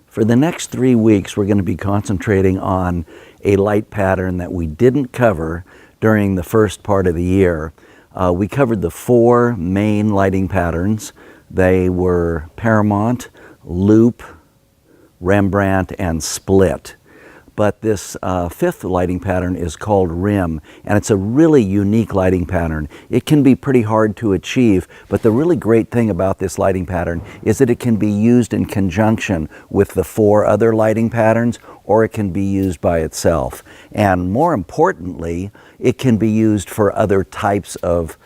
For the next 3 weeks, we're going to be concentrating on a light pattern that we didn't cover during the first part of the year. We covered the 4 main lighting patterns. They were Paramount, Loop, Rembrandt, and Split. But this 5th lighting pattern is called Rim, and it's a really unique lighting pattern. It can be pretty hard to achieve, but the really great thing about this lighting pattern is that it can be used in conjunction with the 4 other lighting patterns, or it can be used by itself. And more importantly, it can be used for other types of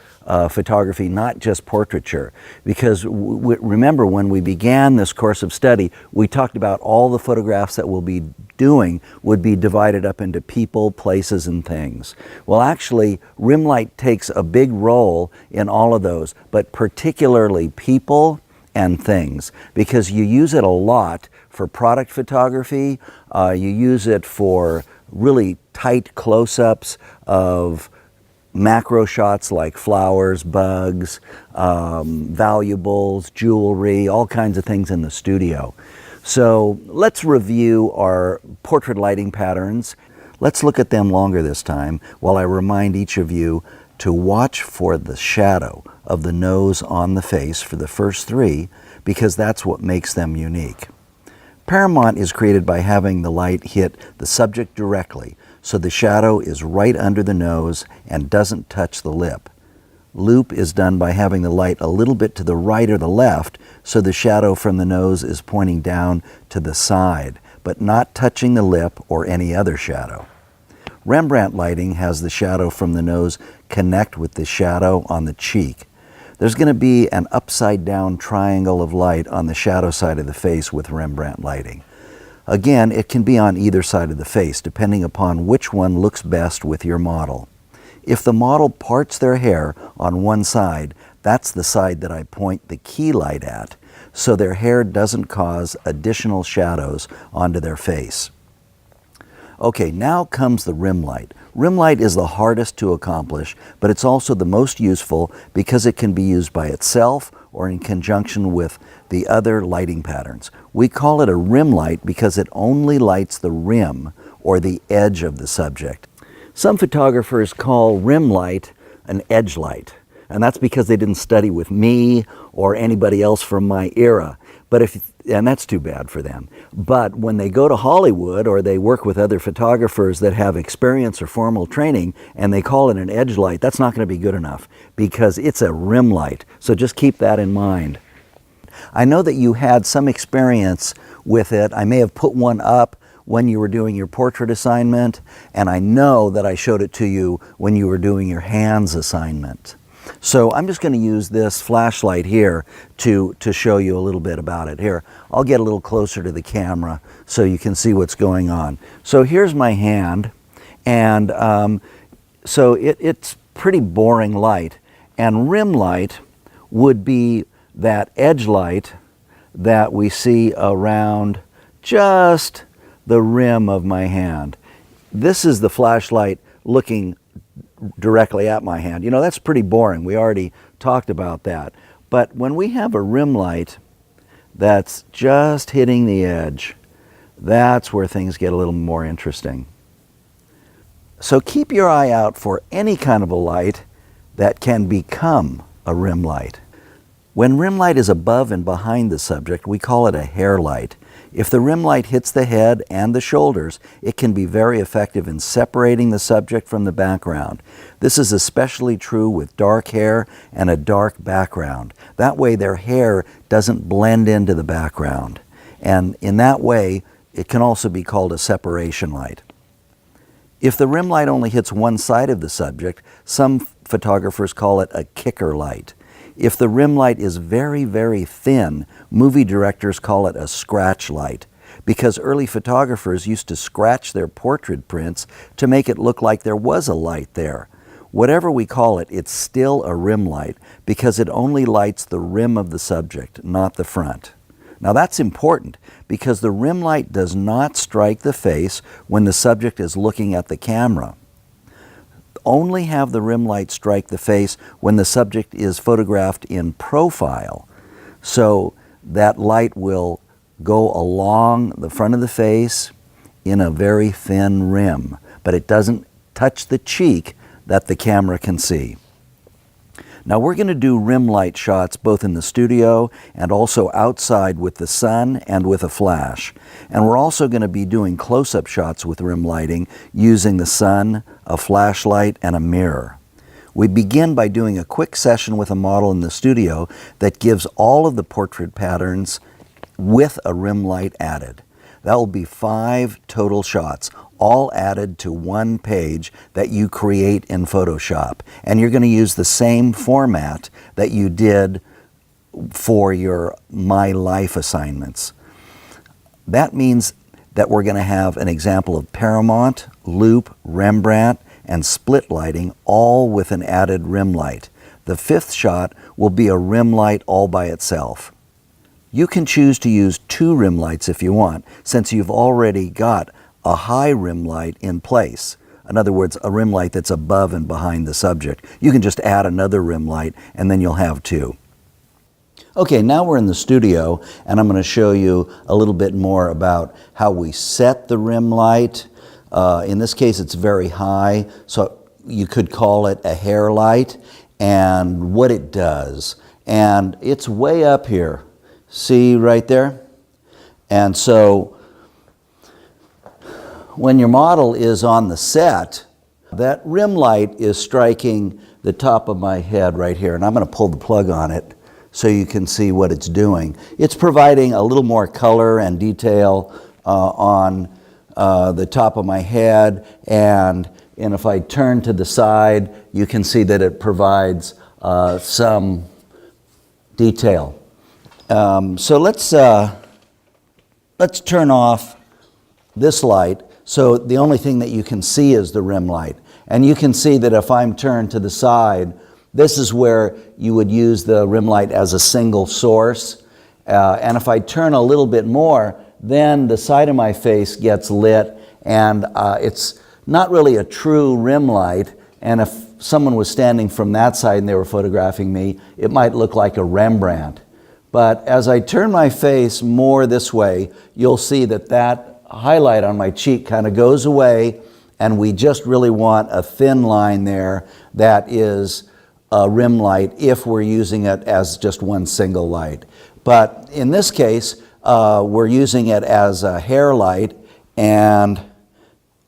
photography, not just portraiture. Because remember, when we began this course of study, we talked about all the photographs that we'll be doing would be divided up into people, places, and things. Well, actually, rim light takes a big role in all of those, but particularly people and things, because you use it a lot for product photography. You use it for really tight close-ups of macro shots like flowers, bugs, valuables, jewelry, all kinds of things in the studio. So let's review our portrait lighting patterns. Let's look at them longer this time while I remind each of you to watch for the shadow of the nose on the face for the first 3, because that's what makes them unique. Paramount is created by having the light hit the subject directly, so the shadow is right under the nose and doesn't touch the lip. Loop is done by having the light a little bit to the right or the left, so the shadow from the nose is pointing down to the side, but not touching the lip or any other shadow. Rembrandt lighting has the shadow from the nose connect with the shadow on the cheek. There's going to be an upside down triangle of light on the shadow side of the face with Rembrandt lighting. Again, it can be on either side of the face, depending upon which one looks best with your model. If the model parts their hair on one side, that's the side that I point the key light at, so their hair doesn't cause additional shadows onto their face. Okay, now comes the rim light. Rim light is the hardest to accomplish, but it's also the most useful because it can be used by itself or in conjunction with the other lighting patterns. We call it a rim light because it only lights the rim or the edge of the subject. Some photographers call rim light an edge light, and that's because they didn't study with me or anybody else from my era. And that's too bad for them. But when they go to Hollywood or they work with other photographers that have experience or formal training and they call it an edge light, that's not going to be good enough because it's a rim light. So just keep that in mind. I know that you had some experience with it. I may have put one up when you were doing your portrait assignment, and I know that I showed it to you when you were doing your hands assignment. So I'm just going to use this flashlight here to show you a little bit about it. Here, I'll get a little closer to the camera so you can see what's going on. So here's my hand, and so it's pretty boring light, and rim light would be that edge light that we see around just the rim of my hand. This is the flashlight looking directly at my hand. You know, that's pretty boring. We already talked about that. But when we have a rim light that's just hitting the edge, that's where things get a little more interesting. So keep your eye out for any kind of a light that can become a rim light. When rim light is above and behind the subject, we call it a hair light. If the rim light hits the head and the shoulders, it can be very effective in separating the subject from the background. This is especially true with dark hair and a dark background. That way their hair doesn't blend into the background. And in that way, it can also be called a separation light. If the rim light only hits one side of the subject, some photographers call it a kicker light. If the rim light is very, very thin, movie directors call it a scratch light, because early photographers used to scratch their portrait prints to make it look like there was a light there. Whatever we call it, it's still a rim light because it only lights the rim of the subject, not the front. Now that's important because the rim light does not strike the face when the subject is looking at the camera. Only have the rim light strike the face when the subject is photographed in profile. So that light will go along the front of the face in a very thin rim, but it doesn't touch the cheek that the camera can see. Now we're going to do rim light shots both in the studio and also outside with the sun and with a flash. And we're also going to be doing close-up shots with rim lighting using the sun, a flashlight, and a mirror. We begin by doing a quick session with a model in the studio that gives all of the portrait patterns with a rim light added. That will be 5 total shots, all added to one page that you create in Photoshop. And you're going to use the same format that you did for your My Life assignments. That means that we're going to have an example of Paramount, loop, Rembrandt, and split lighting, all with an added rim light. The 5th shot will be a rim light all by itself. You can choose to use 2 rim lights if you want, since you've already got a high rim light in place. In other words, a rim light that's above and behind the subject. You can just add another rim light and then you'll have 2. Okay, now we're in the studio and I'm going to show you a little bit more about how we set the rim light. In this case it's very high, so you could call it a hair light, and what it does. And it's way up here. See right there? And so when your model is on the set, that rim light is striking the top of my head right here, and I'm going to pull the plug on it so you can see what it's doing. It's providing a little more color and detail on the top of my head, and if I turn to the side, you can see that it provides some detail. So let's turn off this light, so the only thing that you can see is the rim light. And you can see that if I'm turned to the side, this is where you would use the rim light as a single source. And if I turn a little bit more, then the side of my face gets lit, and it's not really a true rim light. And if someone was standing from that side and they were photographing me, it might look like a Rembrandt. But as I turn my face more this way, you'll see that that highlight on my cheek kind of goes away, and we just really want a thin line there that is a rim light if we're using it as just one single light. But in this case, we're using it as a hair light, and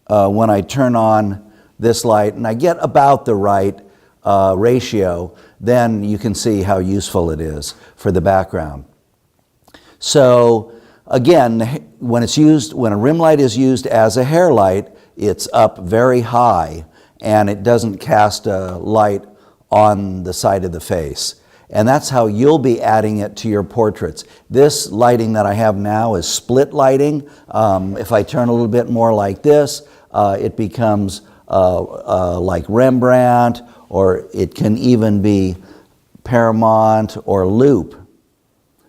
when I turn on this light and I get about the right ratio, then you can see how useful it is for the background. So again, when a rim light is used as a hair light, it's up very high and it doesn't cast a light on the side of the face. And that's how you'll be adding it to your portraits. This lighting that I have now is split lighting. If I turn a little bit more like this, it becomes like Rembrandt, or it can even be Paramount or loop.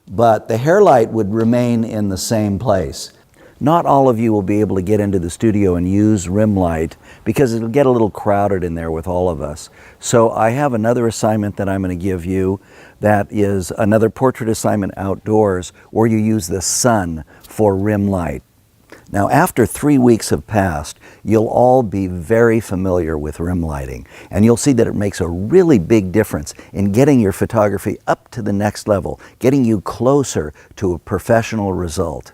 But the hair light would remain in the same place. Not all of you will be able to get into the studio and use rim light because it'll get a little crowded in there with all of us. So I have another assignment that I'm going to give you that is another portrait assignment outdoors where you use the sun for rim light. Now, after 3 weeks have passed, you'll all be very familiar with rim lighting, and you'll see that it makes a really big difference in getting your photography up to the next level, getting you closer to a professional result.